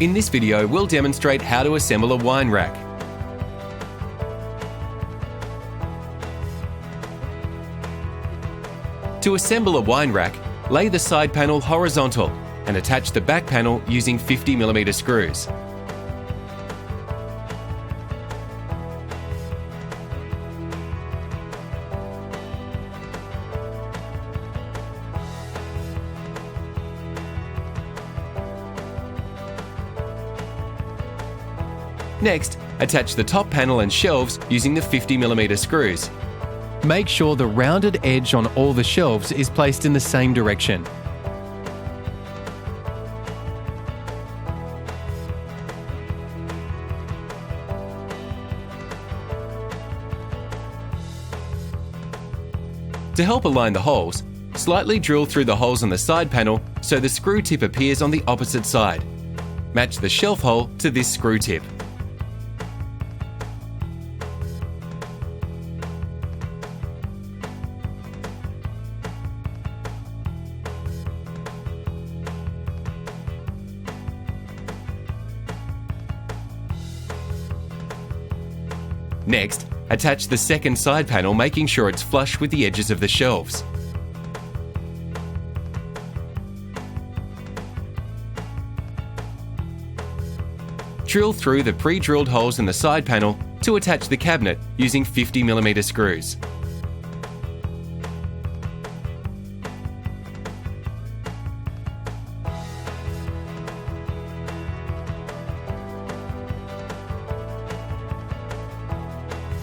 In this video, we'll demonstrate how to assemble a wine rack. To assemble a wine rack, lay the side panel horizontal and attach the back panel using 50mm screws. Next, attach the top panel and shelves using the 50mm screws. Make sure the rounded edge on all the shelves is placed in the same direction. To help align the holes, slightly drill through the holes on the side panel so the screw tip appears on the opposite side. Match the shelf hole to this screw tip. Next, attach the second side panel, making sure it's flush with the edges of the shelves. Drill through the pre-drilled holes in the side panel to attach the cabinet using 50mm screws.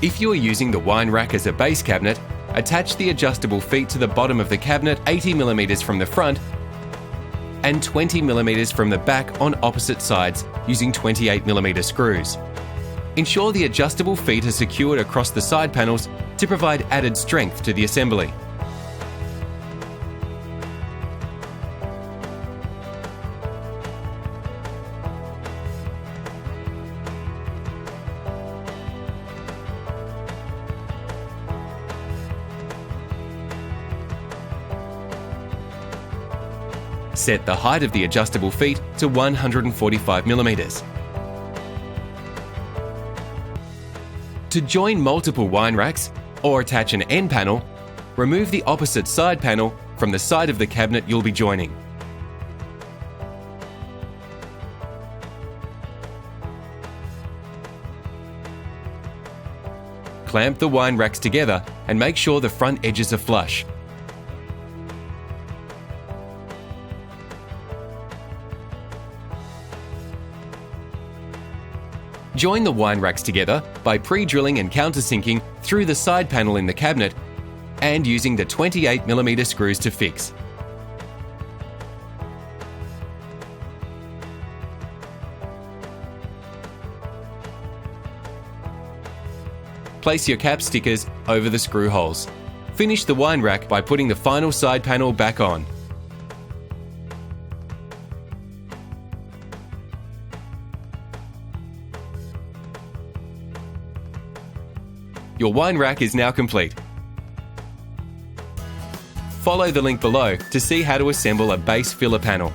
If you are using the wine rack as a base cabinet, attach the adjustable feet to the bottom of the cabinet 80mm from the front and 20mm from the back on opposite sides using 28mm screws. Ensure the adjustable feet are secured across the side panels to provide added strength to the assembly. Set the height of the adjustable feet to 145mm. To join multiple wine racks or attach an end panel, remove the opposite side panel from the side of the cabinet you'll be joining. Clamp the wine racks together and make sure the front edges are flush. Join the wine racks together by pre-drilling and countersinking through the side panel in the cabinet and using the 28mm screws to fix. Place your cap stickers over the screw holes. Finish the wine rack by putting the final side panel back on. Your wine rack is now complete. Follow the link below to see how to assemble a base filler panel.